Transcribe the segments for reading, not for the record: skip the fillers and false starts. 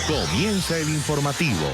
Comienza el informativo.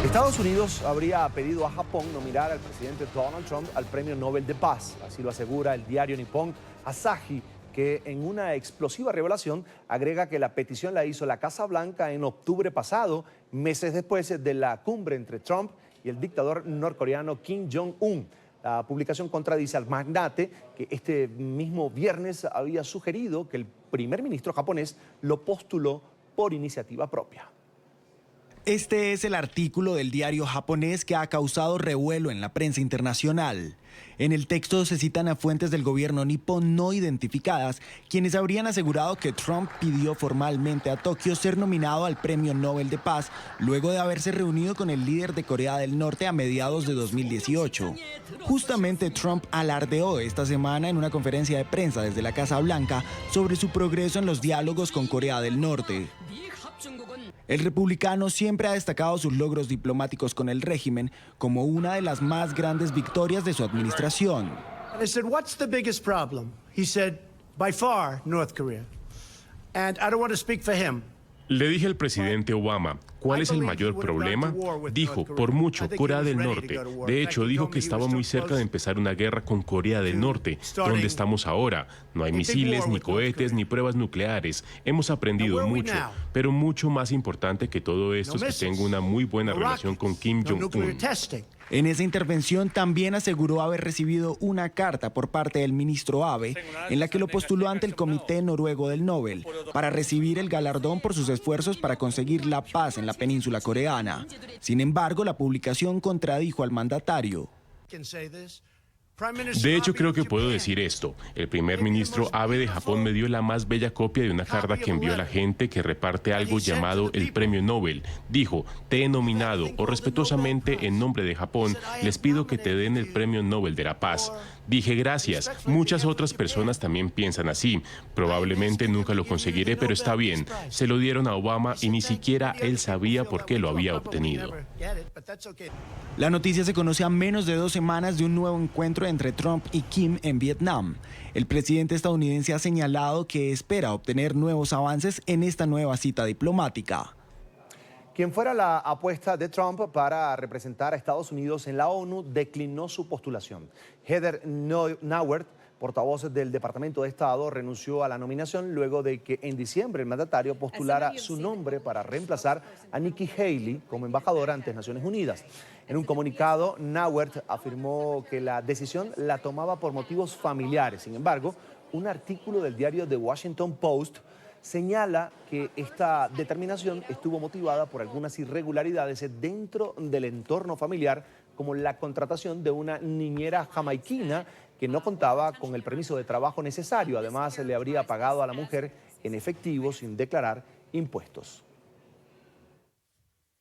Estados Unidos habría pedido a Japón nominar al presidente Donald Trump al Premio Nobel de Paz. Así lo asegura el diario nipón Asahi, que en una explosiva revelación agrega que la petición la hizo la Casa Blanca en octubre pasado, meses después de la cumbre entre Trump y el dictador norcoreano Kim Jong-un. La publicación contradice al magnate, que este mismo viernes había sugerido que el primer ministro japonés lo postuló por iniciativa propia. Este es el artículo del diario japonés que ha causado revuelo en la prensa internacional. En el texto se citan a fuentes del gobierno nipón no identificadas, quienes habrían asegurado que Trump pidió formalmente a Tokio ser nominado al Premio Nobel de Paz luego de haberse reunido con el líder de Corea del Norte a mediados de 2018. Justamente Trump alardeó esta semana en una conferencia de prensa desde la Casa Blanca sobre su progreso en los diálogos con Corea del Norte. El republicano siempre ha destacado sus logros diplomáticos con el régimen como una de las más grandes victorias de su administración. I said, "What's the biggest problem?" He said, "By far, North Korea." And I don't want to speak for him. Le dije al presidente Obama, ¿cuál es el mayor problema? Dijo, por mucho, Corea del Norte. De hecho, dijo que estaba muy cerca de empezar una guerra con Corea del Norte, donde estamos ahora. No hay misiles, ni cohetes, ni pruebas nucleares. Hemos aprendido mucho, pero mucho más importante que todo esto es que tengo una muy buena relación con Kim Jong-un. En esa intervención también aseguró haber recibido una carta por parte del ministro Abe en la que lo postuló ante el Comité Noruego del Nobel para recibir el galardón por sus esfuerzos para conseguir la paz en la península coreana. Sin embargo, la publicación contradijo al mandatario. De hecho, creo que puedo decir esto. El primer ministro Abe de Japón me dio la más bella copia de una carta que envió a la gente que reparte algo llamado el Premio Nobel. Dijo, te he nominado o respetuosamente en nombre de Japón, les pido que te den el Premio Nobel de la Paz. Dije gracias. Muchas otras personas también piensan así. Probablemente nunca lo conseguiré, pero está bien. Se lo dieron a Obama y ni siquiera él sabía por qué lo había obtenido. La noticia se conoce a menos de 2 semanas de un nuevo encuentro entre Trump y Kim en Vietnam. El presidente estadounidense ha señalado que espera obtener nuevos avances en esta nueva cita diplomática. Quien fuera la apuesta de Trump para representar a Estados Unidos en la ONU declinó su postulación. Heather Nauert, portavoz del Departamento de Estado, renunció a la nominación luego de que en diciembre el mandatario postulara su nombre para reemplazar a Nikki Haley como embajadora ante Naciones Unidas. En un comunicado, Nauert afirmó que la decisión la tomaba por motivos familiares. Sin embargo, un artículo del diario The Washington Post señala que esta determinación estuvo motivada por algunas irregularidades dentro del entorno familiar, como la contratación de una niñera jamaiquina que no contaba con el permiso de trabajo necesario. Además, se le habría pagado a la mujer en efectivo sin declarar impuestos.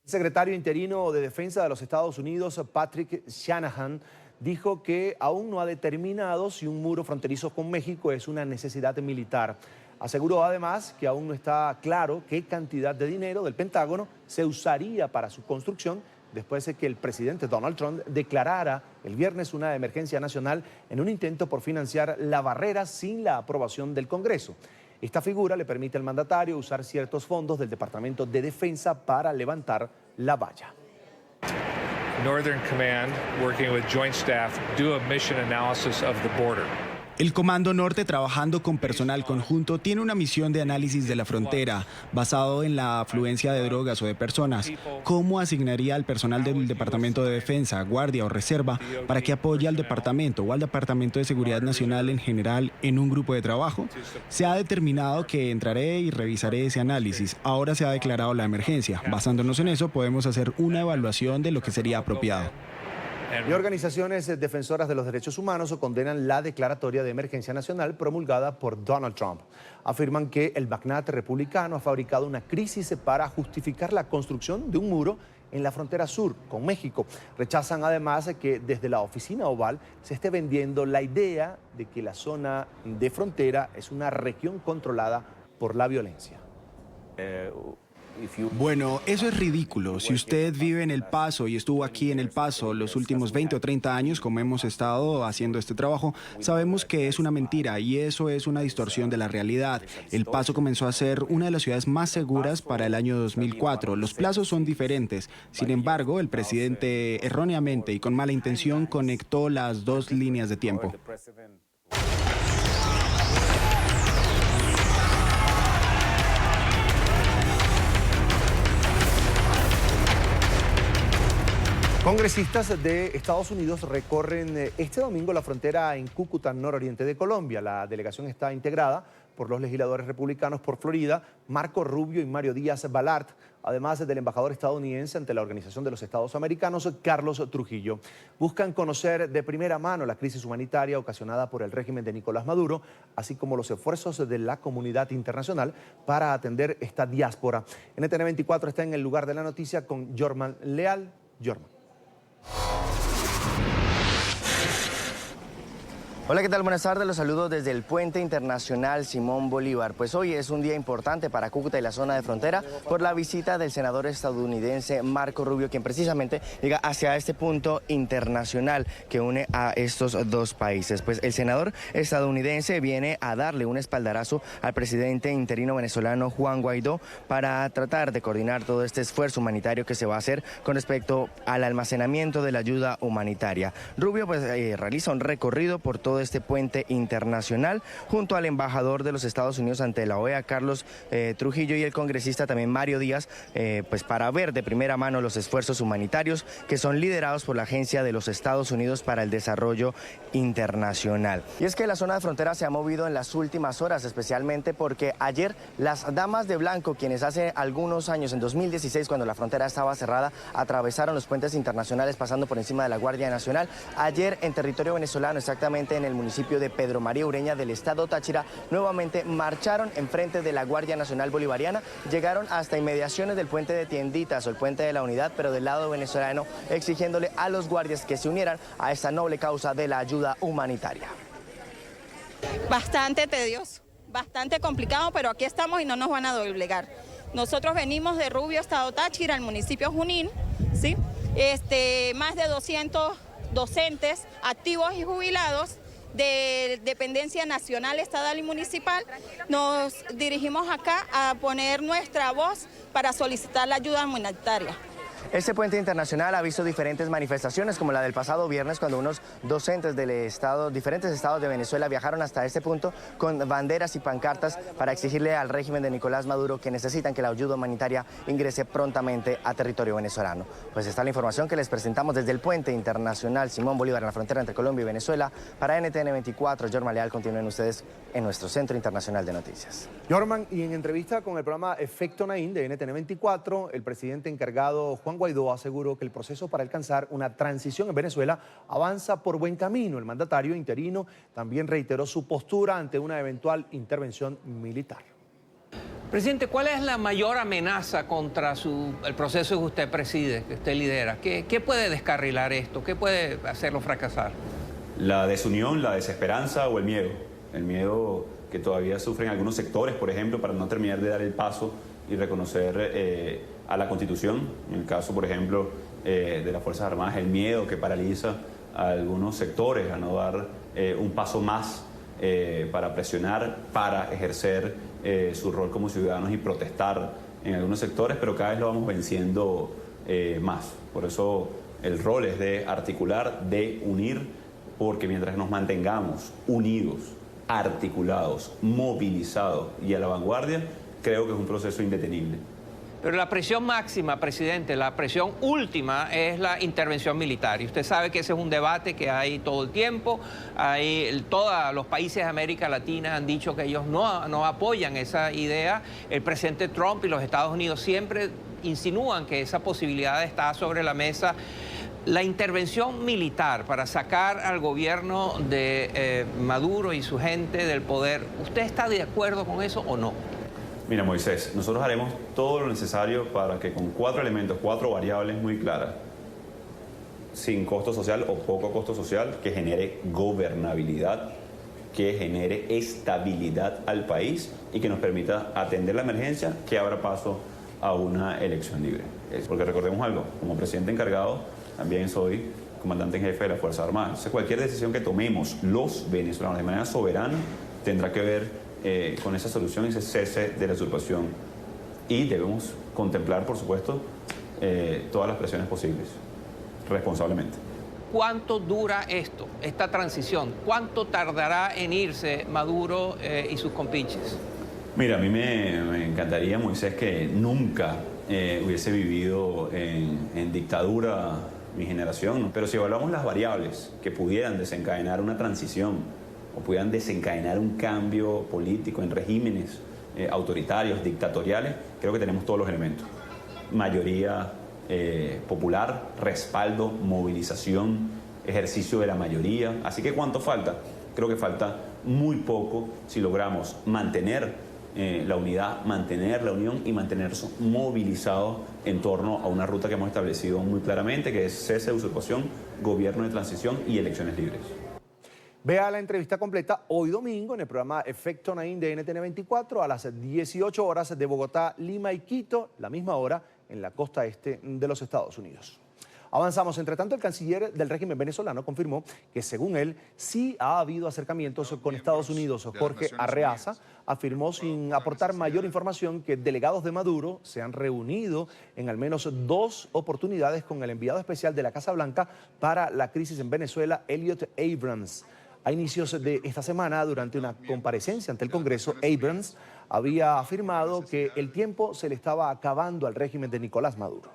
El secretario interino de Defensa de los Estados Unidos, Patrick Shanahan, dijo que aún no ha determinado si un muro fronterizo con México es una necesidad militar. Aseguró además que aún no está claro qué cantidad de dinero del Pentágono se usaría para su construcción después de que el presidente Donald Trump declarara el viernes una emergencia nacional en un intento por financiar la barrera sin la aprobación del Congreso. Esta figura le permite al mandatario usar ciertos fondos del Departamento de Defensa para levantar la valla. Northern Command, working with Joint Staff, do a mission analysis of the border. El Comando Norte, trabajando con personal conjunto, tiene una misión de análisis de la frontera basado en la afluencia de drogas o de personas. ¿Cómo asignaría al personal del Departamento de Defensa, Guardia o Reserva para que apoye al Departamento o al Departamento de Seguridad Nacional en general en un grupo de trabajo? Se ha determinado que entraré y revisaré ese análisis. Ahora se ha declarado la emergencia. Basándonos en eso, podemos hacer una evaluación de lo que sería apropiado. Y organizaciones defensoras de los derechos humanos condenan la declaratoria de emergencia nacional promulgada por Donald Trump. Afirman que el magnate republicano ha fabricado una crisis para justificar la construcción de un muro en la frontera sur con México. Rechazan además que desde la oficina oval se esté vendiendo la idea de que la zona de frontera es una región controlada por la violencia. Bueno, eso es ridículo. Si usted vive en El Paso y estuvo aquí en El Paso los últimos 20 o 30 años, como hemos estado haciendo este trabajo, sabemos que es una mentira y eso es una distorsión de la realidad. El Paso comenzó a ser una de las ciudades más seguras para el año 2004. Los plazos son diferentes. Sin embargo, el presidente erróneamente y con mala intención conectó las dos líneas de tiempo. Congresistas de Estados Unidos recorren este domingo la frontera en Cúcuta, nororiente de Colombia. La delegación está integrada por los legisladores republicanos por Florida, Marco Rubio y Mario Díaz Balart, además del embajador estadounidense ante la Organización de los Estados Americanos, Carlos Trujillo. Buscan conocer de primera mano la crisis humanitaria ocasionada por el régimen de Nicolás Maduro, así como los esfuerzos de la comunidad internacional para atender esta diáspora. NTN 24 está en el lugar de la noticia con Jorman Leal. Jorman. Hola, ¿qué tal? Buenas tardes. Los saludo desde el Puente Internacional Simón Bolívar. Pues hoy es un día importante para Cúcuta y la zona de frontera por la visita del senador estadounidense Marco Rubio, quien precisamente llega hacia este punto internacional que une a estos dos países. Pues el senador estadounidense viene a darle un espaldarazo al presidente interino venezolano Juan Guaidó para tratar de coordinar todo este esfuerzo humanitario que se va a hacer con respecto al almacenamiento de la ayuda humanitaria. Rubio pues realiza un recorrido por todo este puente internacional junto al embajador de los Estados Unidos ante la OEA, Carlos Trujillo, y el congresista también Mario Díaz, pues para ver de primera mano los esfuerzos humanitarios que son liderados por la Agencia de los Estados Unidos para el Desarrollo Internacional. Y es que la zona de frontera se ha movido en las últimas horas, especialmente porque ayer las damas de blanco, quienes hace algunos años, en 2016, cuando la frontera estaba cerrada, atravesaron los puentes internacionales pasando por encima de la Guardia Nacional. Ayer en territorio venezolano, exactamente en el municipio de Pedro María Ureña del estado Táchira, nuevamente marcharon en frente de la Guardia Nacional Bolivariana, llegaron hasta inmediaciones del puente de Tienditas o el puente de la Unidad, pero del lado venezolano, exigiéndole a los guardias que se unieran a esta noble causa de la ayuda humanitaria. Bastante tedioso, bastante complicado, pero aquí estamos y no nos van a doblegar. Nosotros venimos de Rubio, estado Táchira, el municipio Junín, ¿sí? Más de 200 docentes activos y jubilados de dependencia nacional, estatal y municipal. Nos dirigimos acá a poner nuestra voz para solicitar la ayuda humanitaria. Este puente internacional ha visto diferentes manifestaciones, como la del pasado viernes, cuando unos docentes del diferentes estados de Venezuela viajaron hasta este punto con banderas y pancartas para exigirle al régimen de Nicolás Maduro que necesitan que la ayuda humanitaria ingrese prontamente a territorio venezolano. Pues está la información que les presentamos desde el puente internacional Simón Bolívar en la frontera entre Colombia y Venezuela. Para NTN 24, Jorman Leal, continúen ustedes en nuestro Centro Internacional de Noticias. Jorman, y en entrevista con el programa Efecto Naín de NTN 24, el presidente encargado Juan Guaidó aseguró que el proceso para alcanzar una transición en Venezuela avanza por buen camino. El mandatario interino también reiteró su postura ante una eventual intervención militar. Presidente, ¿cuál es la mayor amenaza contra el proceso que usted preside, que usted lidera? ¿Qué puede descarrilar esto? ¿Qué puede hacerlo fracasar? La desunión, la desesperanza o el miedo. El miedo que todavía sufren algunos sectores, por ejemplo, para no terminar de dar el paso y reconocer a la Constitución. En el caso, por ejemplo, de las Fuerzas Armadas, el miedo que paraliza a algunos sectores a no dar un paso más para presionar, para ejercer su rol como ciudadanos y protestar en algunos sectores, pero cada vez lo vamos venciendo más. Por eso el rol es de articular, de unir, porque mientras nos mantengamos unidos, articulados, movilizados y a la vanguardia, creo que es un proceso indetenible. Pero la presión máxima, presidente, la presión última es la intervención militar. Y usted sabe que ese es un debate que hay todo el tiempo. Todos los países de América Latina han dicho que ellos no apoyan esa idea. El presidente Trump y los Estados Unidos siempre insinúan que esa posibilidad está sobre la mesa. La intervención militar para sacar al gobierno de Maduro y su gente del poder, ¿usted está de acuerdo con eso o no? Mira, Moisés, nosotros haremos todo lo necesario para que con 4 elementos, 4 variables muy claras, sin costo social o poco costo social, que genere gobernabilidad, que genere estabilidad al país y que nos permita atender la emergencia, que abra paso a una elección libre. Porque recordemos algo, como presidente encargado también soy comandante en jefe de las Fuerzas Armadas. Entonces, cualquier decisión que tomemos los venezolanos de manera soberana tendrá que ver con esa solución y ese cese de la usurpación. Y debemos contemplar, por supuesto, todas las presiones posibles, responsablemente. ¿Cuánto dura esto, esta transición? ¿Cuánto tardará en irse Maduro y sus compinches? Mira, a mí me encantaría, Moisés, que nunca hubiese vivido en dictadura mi generación, ¿no? Pero si evaluamos las variables que pudieran desencadenar una transición o pudieran desencadenar un cambio político en regímenes autoritarios, dictatoriales, creo que tenemos todos los elementos. Mayoría popular, respaldo, movilización, ejercicio de la mayoría. Así que ¿cuánto falta? Creo que falta muy poco si logramos mantener la unidad, mantener la unión y mantenerse movilizados en torno a una ruta que hemos establecido muy claramente, que es cese de usurpación, gobierno de transición y elecciones libres. Vea la entrevista completa hoy domingo en el programa Efecto Naim de NTN 24 a las 18 horas de Bogotá, Lima y Quito, la misma hora en la costa este de los Estados Unidos. Avanzamos. Entre tanto, el canciller del régimen venezolano confirmó que, según él, sí ha habido acercamientos con Estados Unidos. Jorge Arreaza afirmó, sin aportar mayor información, que delegados de Maduro se han reunido en al menos 2 oportunidades con el enviado especial de la Casa Blanca para la crisis en Venezuela, Elliot Abrams. A inicios de esta semana, durante una comparecencia ante el Congreso, Abrams había afirmado que el tiempo se le estaba acabando al régimen de Nicolás Maduro.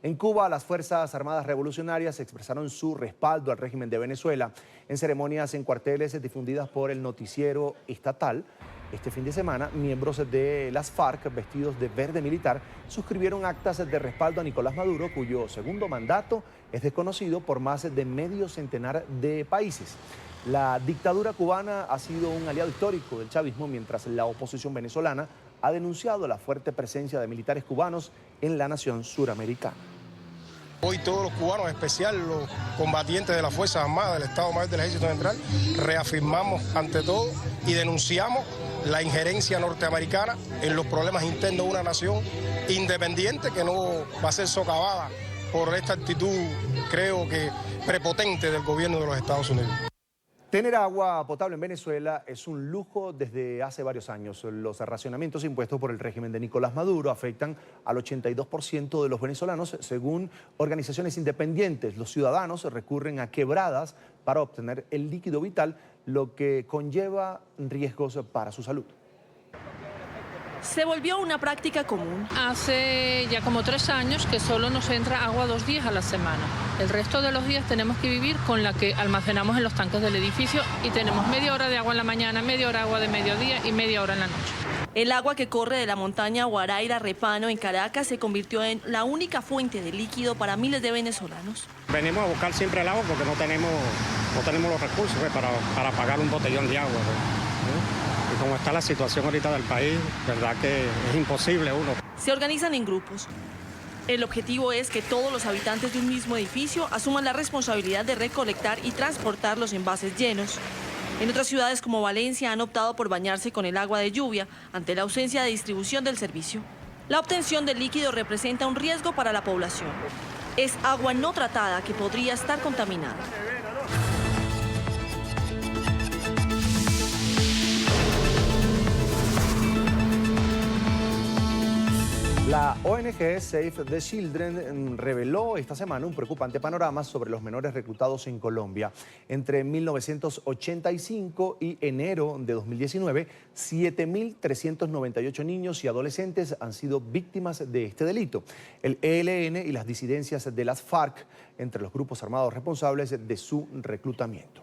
En Cuba, las Fuerzas Armadas Revolucionarias expresaron su respaldo al régimen de Venezuela en ceremonias en cuarteles difundidas por el noticiero estatal. Este fin de semana, miembros de las FARC, vestidos de verde militar, suscribieron actas de respaldo a Nicolás Maduro, cuyo segundo mandato es desconocido por más de medio centenar de países. La dictadura cubana ha sido un aliado histórico del chavismo, mientras la oposición venezolana ha denunciado la fuerte presencia de militares cubanos en la nación suramericana. Hoy todos los cubanos, en especial los combatientes de las Fuerzas Armadas del Estado Mayor del Ejército Central, reafirmamos ante todo y denunciamos la injerencia norteamericana en los problemas internos de una nación independiente que no va a ser socavada por esta actitud, creo que prepotente del gobierno de los Estados Unidos. Tener agua potable en Venezuela es un lujo desde hace varios años. Los racionamientos impuestos por el régimen de Nicolás Maduro afectan al 82% de los venezolanos, según organizaciones independientes. Los ciudadanos recurren a quebradas para obtener el líquido vital, lo que conlleva riesgos para su salud. Se volvió una práctica común. Hace ya como 3 años que solo nos entra agua 2 días a la semana. El resto de los días tenemos que vivir con la que almacenamos en los tanques del edificio y tenemos media hora de agua en la mañana, media hora de agua de mediodía y media hora en la noche. El agua que corre de la montaña Guaraira Repano en Caracas se convirtió en la única fuente de líquido para miles de venezolanos. Venimos a buscar siempre el agua porque no tenemos los recursos para pagar un botellón de agua. Y como está la situación ahorita del país, verdad que es imposible uno. Se organizan en grupos. El objetivo es que todos los habitantes de un mismo edificio asuman la responsabilidad de recolectar y transportar los envases llenos. En otras ciudades como Valencia han optado por bañarse con el agua de lluvia ante la ausencia de distribución del servicio. La obtención del líquido representa un riesgo para la población. Es agua no tratada que podría estar contaminada. La ONG Save the Children reveló esta semana un preocupante panorama sobre los menores reclutados en Colombia. Entre 1985 y enero de 2019, 7.398 niños y adolescentes han sido víctimas de este delito. El ELN y las disidencias de las FARC, entre los grupos armados responsables de su reclutamiento.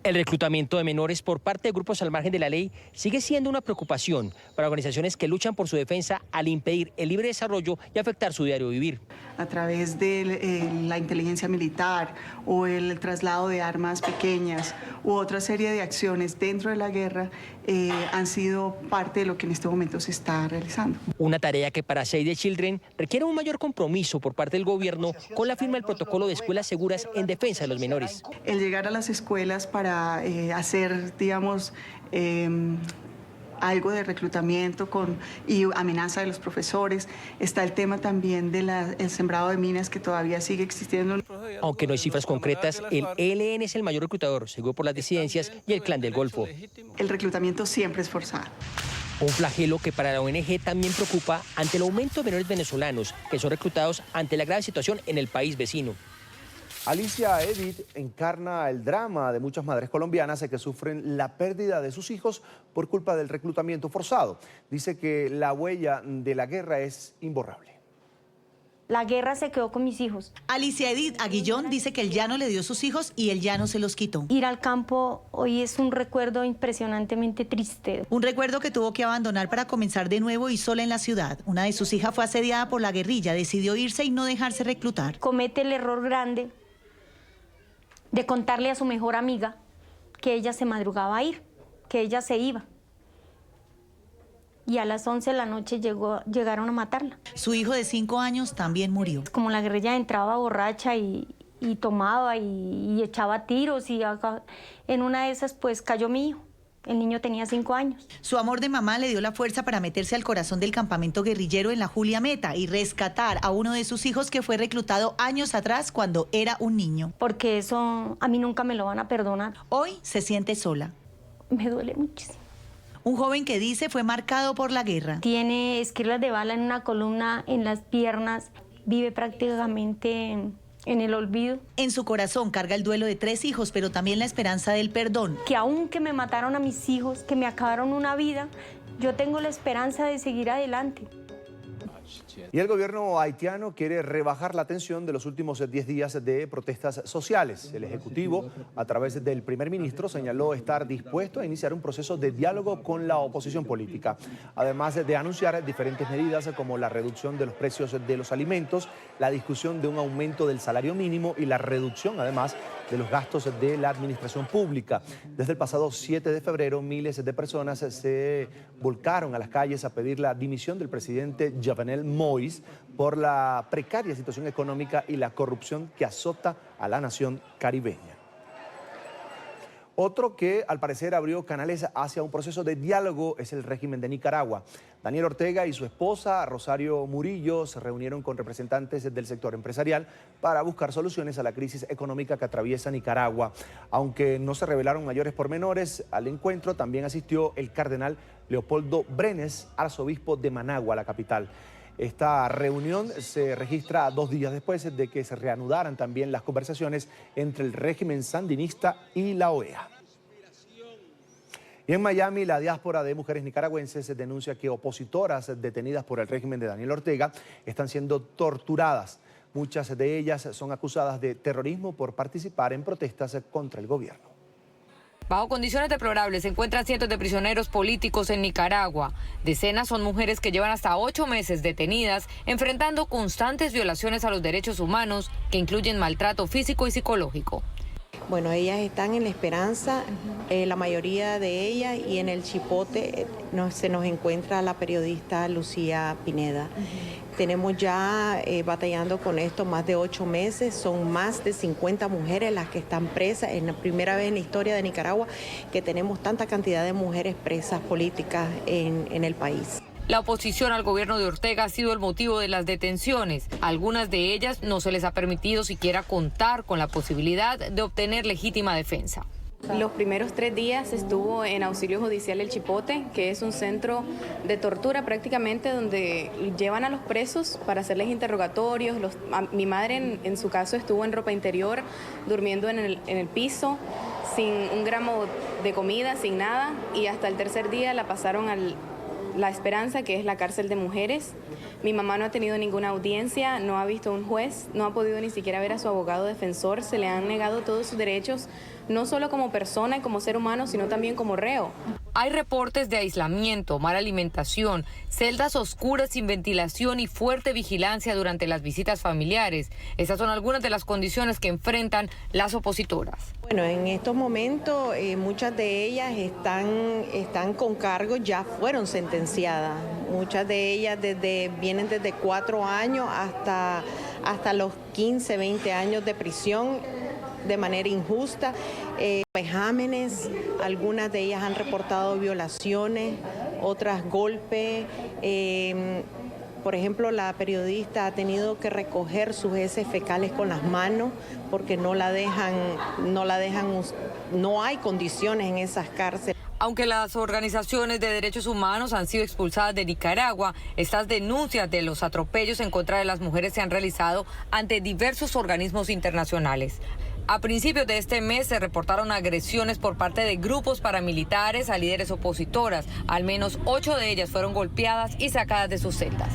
El reclutamiento de menores por parte de grupos al margen de la ley sigue siendo una preocupación para organizaciones que luchan por su defensa al impedir el libre desarrollo y afectar su diario vivir. A través de la inteligencia militar o el traslado de armas pequeñas u otra serie de acciones dentro de la guerra han sido parte de lo que en este momento se está realizando. Una tarea que para Save the Children requiere un mayor compromiso por parte del gobierno con la firma del protocolo de escuelas seguras en defensa de los menores. El llegar a las escuelas para hacer, digamos, algo de reclutamiento y amenaza de los profesores. Está el tema también del sembrado de minas que todavía sigue existiendo. Aunque no hay cifras concretas, el ELN es el mayor reclutador, seguido por las disidencias y el Clan del Golfo. El reclutamiento siempre es forzado. Un flagelo que para la ONG también preocupa ante el aumento de menores venezolanos que son reclutados ante la grave situación en el país vecino. Alicia Edith encarna el drama de muchas madres colombianas que sufren la pérdida de sus hijos por culpa del reclutamiento forzado. Dice que la huella de la guerra es imborrable. La guerra se quedó con mis hijos. Alicia Edith Aguillón dice que el llano le dio sus hijos y el llano se los quitó. Ir al campo hoy es un recuerdo impresionantemente triste. Un recuerdo que tuvo que abandonar para comenzar de nuevo y sola en la ciudad. Una de sus hijas fue asediada por la guerrilla, decidió irse y no dejarse reclutar. Comete el error grande de contarle a su mejor amiga que ella se madrugaba a ir, que ella se iba. Y a las 11 de la noche llegaron a matarla. Su hijo de 5 años también murió. Como la guerrilla entraba borracha y tomaba y echaba tiros y en una de esas pues cayó mi hijo. El niño tenía 5 años. Su amor de mamá le dio la fuerza para meterse al corazón del campamento guerrillero en la Julia Meta y rescatar a uno de sus hijos que fue reclutado años atrás cuando era un niño. Porque eso a mí nunca me lo van a perdonar. Hoy se siente sola. Me duele muchísimo. Un joven que dice fue marcado por la guerra. Tiene esquirlas de bala en una columna, en las piernas, vive prácticamente en el olvido. En su corazón carga el duelo de 3 hijos, pero también la esperanza del perdón. Que aunque me mataron a mis hijos, que me acabaron una vida, yo tengo la esperanza de seguir adelante. Y el gobierno haitiano quiere rebajar la tensión de los últimos 10 días de protestas sociales. El Ejecutivo, a través del primer ministro, señaló estar dispuesto a iniciar un proceso de diálogo con la oposición política, además de anunciar diferentes medidas como la reducción de los precios de los alimentos, la discusión de un aumento del salario mínimo y la reducción, además, de los gastos de la administración pública. Desde el pasado 7 de febrero, miles de personas se volcaron a las calles a pedir la dimisión del presidente Jovenel Moïse por la precaria situación económica y la corrupción que azota a la nación caribeña. Otro que al parecer abrió canales hacia un proceso de diálogo es el régimen de Nicaragua. Daniel Ortega y su esposa Rosario Murillo se reunieron con representantes del sector empresarial para buscar soluciones a la crisis económica que atraviesa Nicaragua. Aunque no se revelaron mayores pormenores, al encuentro también asistió el cardenal Leopoldo Brenes, arzobispo de Managua, la capital. Esta reunión se registra 2 días después de que se reanudaran también las conversaciones entre el régimen sandinista y la OEA. Y en Miami, la diáspora de mujeres nicaragüenses denuncia que opositoras detenidas por el régimen de Daniel Ortega están siendo torturadas. Muchas de ellas son acusadas de terrorismo por participar en protestas contra el gobierno. Bajo condiciones deplorables se encuentran cientos de prisioneros políticos en Nicaragua. Decenas son mujeres que llevan hasta 8 meses detenidas, enfrentando constantes violaciones a los derechos humanos, que incluyen maltrato físico y psicológico. Bueno, ellas están en La Esperanza, la mayoría de ellas, y en el Chipote se nos encuentra la periodista Lucía Pineda. Tenemos ya batallando con esto más de 8 meses, son más de 50 mujeres las que están presas. Es la primera vez en la historia de Nicaragua que tenemos tanta cantidad de mujeres presas políticas en el país. La oposición al gobierno de Ortega ha sido el motivo de las detenciones. A algunas de ellas no se les ha permitido siquiera contar con la posibilidad de obtener legítima defensa. Los primeros 3 días estuvo en auxilio judicial El Chipote, que es un centro de tortura prácticamente donde llevan a los presos para hacerles interrogatorios. Mi madre en su caso estuvo en ropa interior, durmiendo en el piso, sin un gramo de comida, sin nada, y hasta el 3er día la pasaron a La Esperanza, que es la cárcel de mujeres. Mi mamá no ha tenido ninguna audiencia, no ha visto un juez, no ha podido ni siquiera ver a su abogado defensor, se le han negado todos sus derechos, no solo como persona y como ser humano, sino también como reo. Hay reportes de aislamiento, mala alimentación, celdas oscuras sin ventilación y fuerte vigilancia durante las visitas familiares. Esas son algunas de las condiciones que enfrentan las opositoras. Bueno, en estos momentos muchas de ellas están con cargos, ya fueron sentenciadas. Muchas de ellas vienen desde 4 años hasta los 15, 20 años de prisión de manera injusta. Vejámenes, algunas de ellas han reportado violaciones, otras golpes. Por ejemplo, la periodista ha tenido que recoger sus heces fecales con las manos porque no hay condiciones en esas cárceles. Aunque las organizaciones de derechos humanos han sido expulsadas de Nicaragua, estas denuncias de los atropellos en contra de las mujeres se han realizado ante diversos organismos internacionales. A principios de este mes se reportaron agresiones por parte de grupos paramilitares a líderes opositoras. Al menos 8 de ellas fueron golpeadas y sacadas de sus celdas.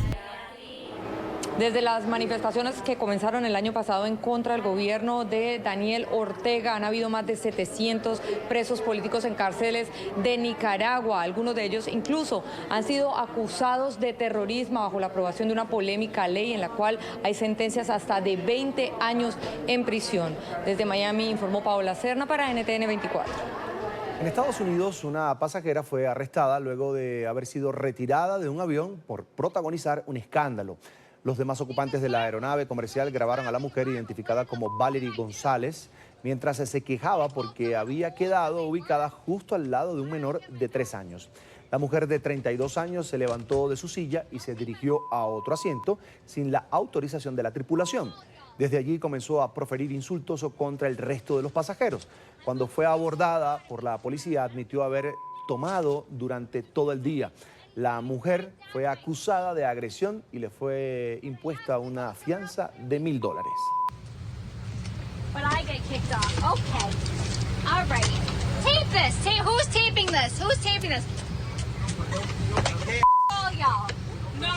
Desde las manifestaciones que comenzaron el año pasado en contra del gobierno de Daniel Ortega, han habido más de 700 presos políticos en cárceles de Nicaragua. Algunos de ellos incluso han sido acusados de terrorismo bajo la aprobación de una polémica ley en la cual hay sentencias hasta de 20 años en prisión. Desde Miami informó Paola Serna para NTN 24. En Estados Unidos, una pasajera fue arrestada luego de haber sido retirada de un avión por protagonizar un escándalo. Los demás ocupantes de la aeronave comercial grabaron a la mujer identificada como Valerie González mientras se quejaba porque había quedado ubicada justo al lado de un menor de 3 años. La mujer de 32 años se levantó de su silla y se dirigió a otro asiento sin la autorización de la tripulación. Desde allí comenzó a proferir insultos contra el resto de los pasajeros. Cuando fue abordada por la policía, admitió haber tomado durante todo el día. La mujer fue acusada de agresión y le fue impuesta una fianza de $1,000. But I get kicked off. Okay. All right. Tape this. Who's taping this? Who's taping this? All y'all. No.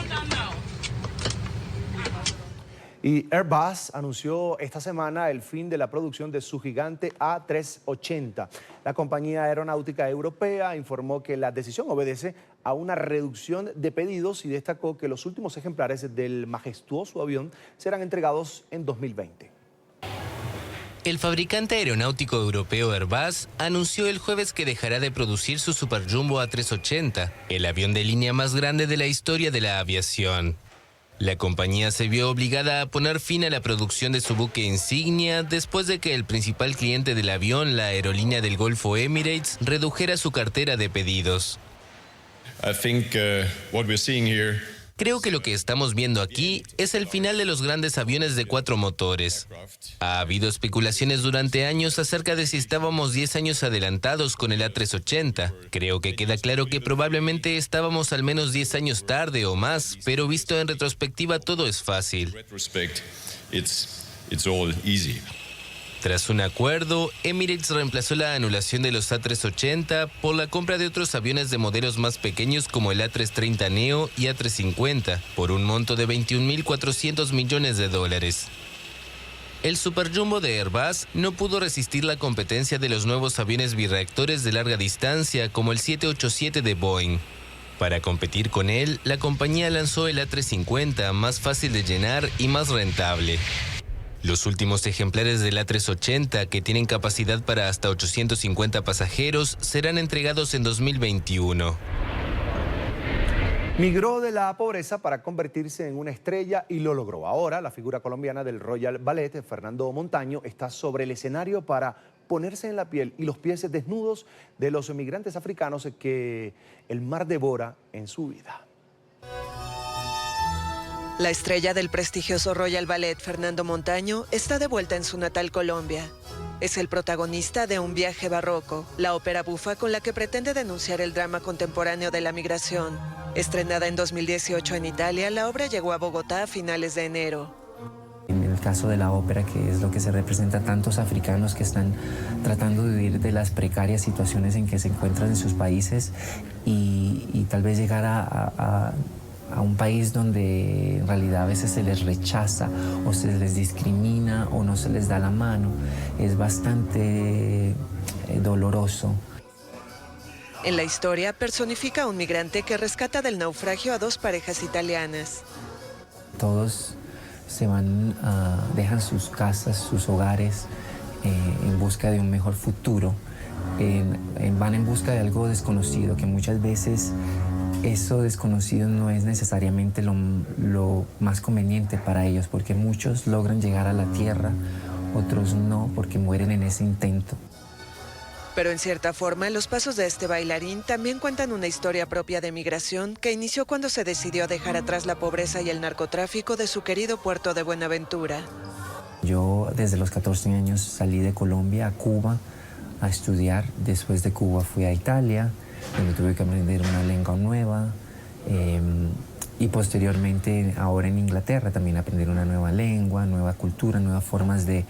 Y Airbus anunció esta semana el fin de la producción de su gigante A380. La compañía aeronáutica europea informó que la decisión obedece a una reducción de pedidos y destacó que los últimos ejemplares del majestuoso avión serán entregados en 2020. El fabricante aeronáutico europeo Airbus anunció el jueves que dejará de producir su Super Jumbo A380, el avión de línea más grande de la historia de la aviación. La compañía se vio obligada a poner fin a la producción de su buque insignia después de que el principal cliente del avión, la aerolínea del Golfo Emirates, redujera su cartera de pedidos. Creo que lo que estamos viendo aquí es el final de los grandes aviones de 4 motores. Ha habido especulaciones durante años acerca de si estábamos 10 años adelantados con el A380. Creo que queda claro que probablemente estábamos al menos 10 años tarde o más, pero visto en retrospectiva todo es fácil. Tras un acuerdo, Emirates reemplazó la anulación de los A380 por la compra de otros aviones de modelos más pequeños como el A330neo y A350 por un monto de $21.400 millones. El Super Jumbo de Airbus no pudo resistir la competencia de los nuevos aviones birreactores de larga distancia como el 787 de Boeing. Para competir con él, la compañía lanzó el A350, más fácil de llenar y más rentable. Los últimos ejemplares del A380, que tienen capacidad para hasta 850 pasajeros, serán entregados en 2021. Migró de la pobreza para convertirse en una estrella y lo logró. Ahora, la figura colombiana del Royal Ballet, Fernando Montaño, está sobre el escenario para ponerse en la piel y los pies desnudos de los migrantes africanos que el mar devora en su vida. La estrella del prestigioso Royal Ballet, Fernando Montaño, está de vuelta en su natal Colombia. Es el protagonista de Un viaje barroco, la ópera bufa con la que pretende denunciar el drama contemporáneo de la migración. Estrenada en 2018 en Italia, la obra llegó a Bogotá a finales de enero. En el caso de la ópera, que es lo que se representa a tantos africanos que están tratando de huir de las precarias situaciones en que se encuentran en sus países y tal vez llegar a un país donde en realidad a veces se les rechaza o se les discrimina o no se les da la mano, es bastante doloroso. En la historia personifica a un migrante que rescata del naufragio a 2 parejas italianas. Todos se van, dejan sus casas, sus hogares en busca de un mejor futuro, van en busca de algo desconocido, que muchas veces eso desconocido no es necesariamente lo más conveniente para ellos, porque muchos logran llegar a la tierra, otros no, porque mueren en ese intento. Pero en cierta forma, los pasos de este bailarín también cuentan una historia propia de migración que inició cuando se decidió dejar atrás la pobreza y el narcotráfico de su querido puerto de Buenaventura. Yo desde los 14 años salí de Colombia a Cuba a estudiar. Después de Cuba fui a Italia, donde tuve que aprender una lengua nueva. Y posteriormente, ahora en Inglaterra, también aprender una nueva lengua, nueva cultura, nuevas formas de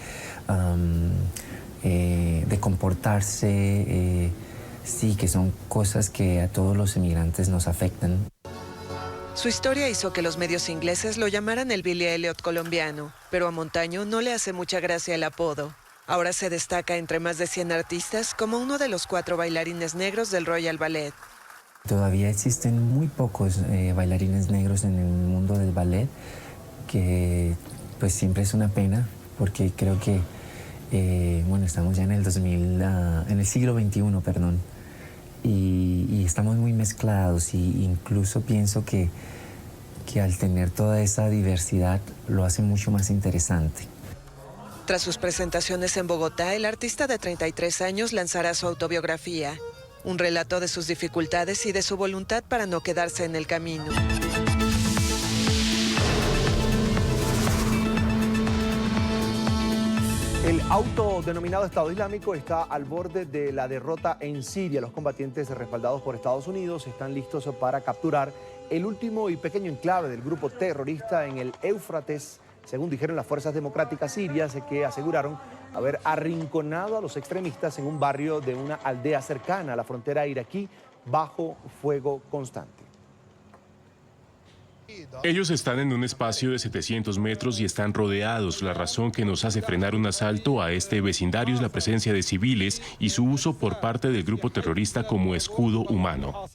comportarse. Sí, que son cosas que a todos los emigrantes nos afectan. Su historia hizo que los medios ingleses lo llamaran el Billy Elliot colombiano, pero a Montaño no le hace mucha gracia el apodo. Ahora se destaca entre más de 100 artistas como uno de los 4 bailarines negros del Royal Ballet. Todavía existen muy pocos bailarines negros en el mundo del ballet, que pues siempre es una pena, porque creo que, bueno, estamos ya en el siglo XXI, perdón, y estamos muy mezclados, y incluso pienso que al tener toda esa diversidad lo hace mucho más interesante. Tras sus presentaciones en Bogotá, el artista de 33 años lanzará su autobiografía, un relato de sus dificultades y de su voluntad para no quedarse en el camino. El autodenominado Estado Islámico está al borde de la derrota en Siria. Los combatientes respaldados por Estados Unidos están listos para capturar el último y pequeño enclave del grupo terrorista en el Éufrates, según dijeron las fuerzas democráticas sirias, que aseguraron haber arrinconado a los extremistas en un barrio de una aldea cercana a la frontera iraquí bajo fuego constante. Ellos están en un espacio de 700 metros y están rodeados. La razón que nos hace frenar un asalto a este vecindario es la presencia de civiles y su uso por parte del grupo terrorista como escudo humano.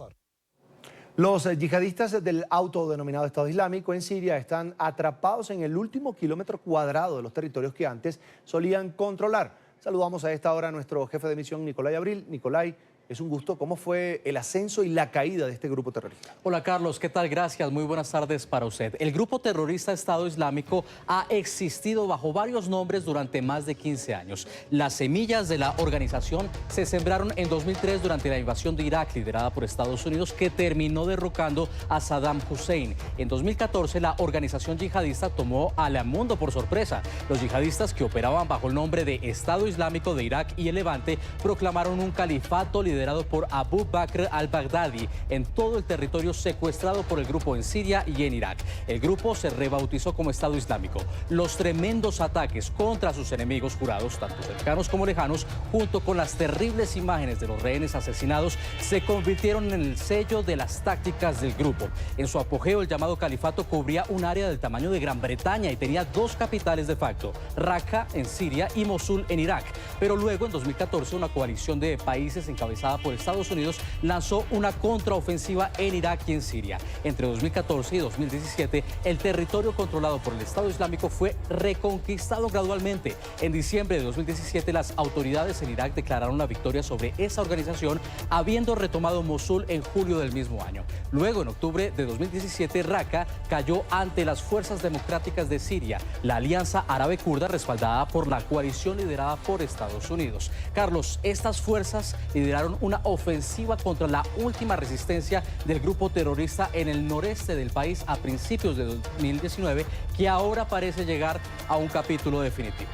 Los yihadistas del autodenominado Estado Islámico en Siria están atrapados en el último kilómetro cuadrado de los territorios que antes solían controlar. Saludamos a esta hora a nuestro jefe de misión, Nicolay Abril. Nicolay, es un gusto. ¿Cómo fue el ascenso y la caída de este grupo terrorista? Hola Carlos, ¿qué tal? Gracias, muy buenas tardes para usted. El grupo terrorista Estado Islámico ha existido bajo varios nombres durante más de 15 años. Las semillas de la organización se sembraron en 2003 durante la invasión de Irak liderada por Estados Unidos, que terminó derrocando a Saddam Hussein. En 2014 la organización yihadista tomó al mundo por sorpresa. Los yihadistas, que operaban bajo el nombre de Estado Islámico de Irak y el Levante, proclamaron un califato liderado por Abu Bakr al-Baghdadi en todo el territorio secuestrado por el grupo en Siria y en Irak. El grupo se rebautizó como Estado Islámico. Los tremendos ataques contra sus enemigos jurados, tanto cercanos como lejanos, junto con las terribles imágenes de los rehenes asesinados, se convirtieron en el sello de las tácticas del grupo. En su apogeo, el llamado califato cubría un área del tamaño de Gran Bretaña y tenía 2 capitales de facto, Raqqa en Siria y Mosul en Irak. Pero luego, en 2014, una coalición de países encabezada por Estados Unidos lanzó una contraofensiva en Irak y en Siria. Entre 2014 y 2017, el territorio controlado por el Estado Islámico fue reconquistado gradualmente. En diciembre de 2017, las autoridades en Irak declararon la victoria sobre esa organización, habiendo retomado Mosul en julio del mismo año. Luego, en octubre de 2017, Raqqa cayó ante las fuerzas democráticas de Siria, la alianza árabe kurda respaldada por la coalición liderada por Estados Unidos. Carlos, estas fuerzas lideraron una ofensiva contra la última resistencia del grupo terrorista en el noreste del país a principios de 2019, que ahora parece llegar a un capítulo definitivo.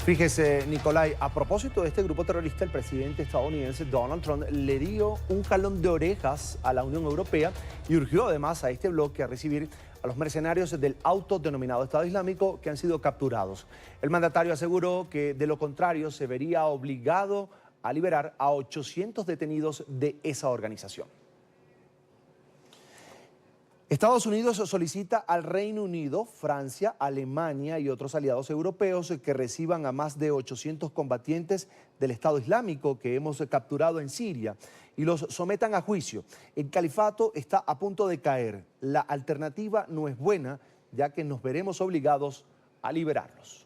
Fíjese, Nicolay, a propósito de este grupo terrorista, el presidente estadounidense Donald Trump le dio un jalón de orejas a la Unión Europea y urgió además a este bloque a recibir a los mercenarios del autodenominado Estado Islámico que han sido capturados. El mandatario aseguró que de lo contrario se vería obligado a liberar a 800 detenidos de esa organización. Estados Unidos solicita al Reino Unido, Francia, Alemania y otros aliados europeos que reciban a más de 800 combatientes del Estado Islámico que hemos capturado en Siria y los sometan a juicio. El califato está a punto de caer. La alternativa no es buena, ya que nos veremos obligados a liberarlos.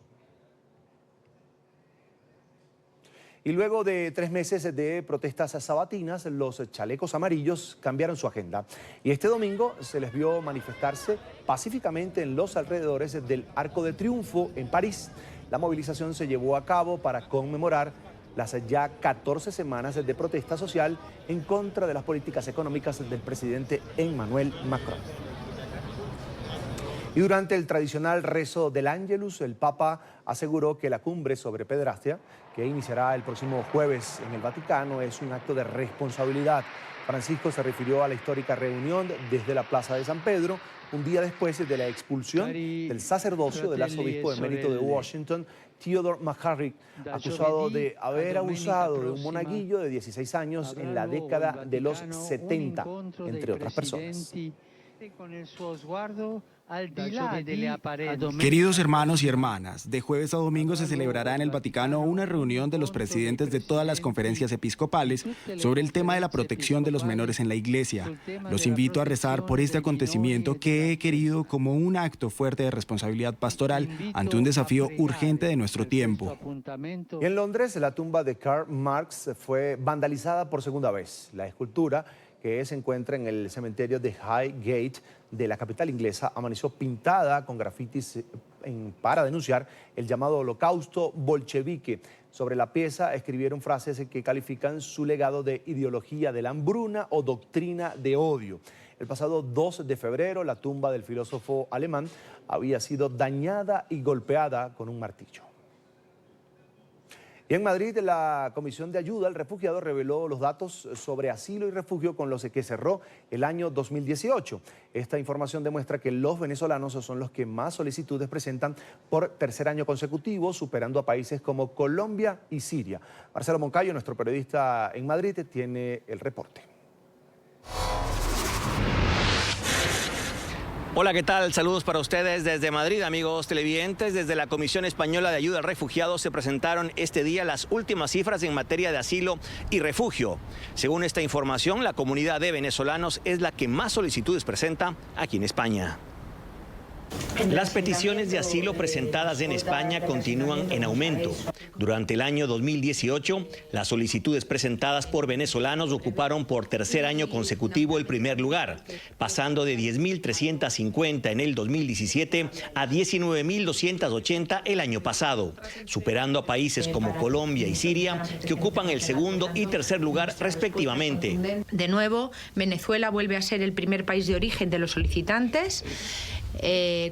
Y luego de 3 meses de protestas sabatinas, los chalecos amarillos cambiaron su agenda. Y este domingo se les vio manifestarse pacíficamente en los alrededores del Arco de Triunfo en París. La movilización se llevó a cabo para conmemorar las ya 14 semanas de protesta social en contra de las políticas económicas del presidente Emmanuel Macron. Y durante el tradicional rezo del Ángelus, el Papa aseguró que la cumbre sobre pederastia, que iniciará el próximo jueves en el Vaticano, es un acto de responsabilidad. Francisco se refirió a la histórica reunión desde la Plaza de San Pedro, un día después de la expulsión del sacerdocio del arzobispo emérito de Washington, Theodore McCarrick, acusado de haber abusado de un monaguillo de 16 años en la década de los 70, entre otras personas. Queridos hermanos y hermanas, de jueves a domingo se celebrará en el Vaticano una reunión de los presidentes de todas las conferencias episcopales sobre el tema de la protección de los menores en la Iglesia. Los invito a rezar por este acontecimiento que he querido como un acto fuerte de responsabilidad pastoral ante un desafío urgente de nuestro tiempo. Y en Londres, la tumba de Karl Marx fue vandalizada por segunda vez. La escultura, que se encuentra en el cementerio de Highgate de la capital inglesa, amaneció pintada con grafitis para denunciar el llamado holocausto bolchevique. Sobre la pieza escribieron frases que califican su legado de ideología de la hambruna o doctrina de odio. El pasado 2 de febrero, la tumba del filósofo alemán había sido dañada y golpeada con un martillo. Y en Madrid, la Comisión de Ayuda al Refugiado reveló los datos sobre asilo y refugio con los que cerró el año 2018. Esta información demuestra que los venezolanos son los que más solicitudes presentan por tercer año consecutivo, superando a países como Colombia y Siria. Marcelo Moncayo, nuestro periodista en Madrid, tiene el reporte. Hola, ¿qué tal? Saludos para ustedes desde Madrid, amigos televidentes. Desde la Comisión Española de Ayuda al Refugiado se presentaron este día las últimas cifras en materia de asilo y refugio. Según esta información, la comunidad de venezolanos es la que más solicitudes presenta aquí en España. Las peticiones de asilo presentadas en España continúan en aumento. Durante el año 2018, las solicitudes presentadas por venezolanos ocuparon por tercer año consecutivo el primer lugar, pasando de 10.350 en el 2017 a 19.280 el año pasado, superando a países como Colombia y Siria, que ocupan el segundo y tercer lugar respectivamente. De nuevo, Venezuela vuelve a ser el primer país de origen de los solicitantes,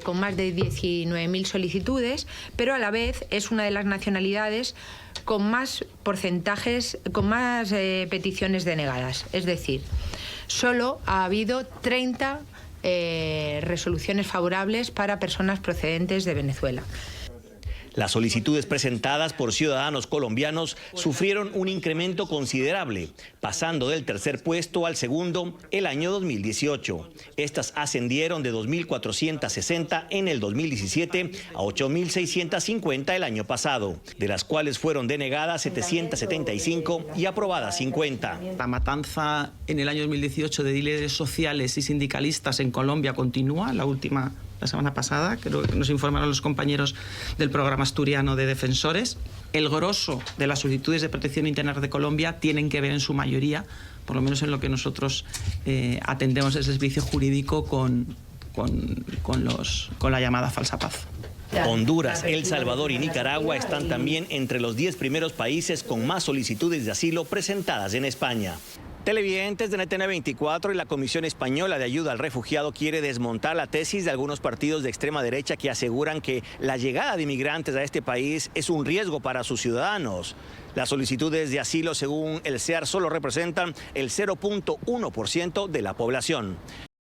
con más de 19.000 solicitudes, pero a la vez es una de las nacionalidades con más porcentajes, con más peticiones denegadas. Es decir, solo ha habido 30 resoluciones favorables para personas procedentes de Venezuela. Las solicitudes presentadas por ciudadanos colombianos sufrieron un incremento considerable, pasando del tercer puesto al segundo el año 2018. Estas ascendieron de 2.460 en el 2017 a 8.650 el año pasado, de las cuales fueron denegadas 775 y aprobadas 50. La matanza en el año 2018 de líderes sociales y sindicalistas en Colombia continúa, la semana pasada, creo que nos informaron los compañeros del programa asturiano de defensores. El grosso de las solicitudes de protección interna de Colombia tienen que ver en su mayoría, por lo menos en lo que nosotros atendemos el servicio jurídico con la llamada falsa paz. Honduras, El Salvador y Nicaragua están también entre los 10 primeros países con más solicitudes de asilo presentadas en España. Televidentes de NTN 24 y la Comisión Española de Ayuda al Refugiado quiere desmontar la tesis de algunos partidos de extrema derecha que aseguran que la llegada de inmigrantes a este país es un riesgo para sus ciudadanos. Las solicitudes de asilo, según el CEAR, solo representan el 0.1% de la población.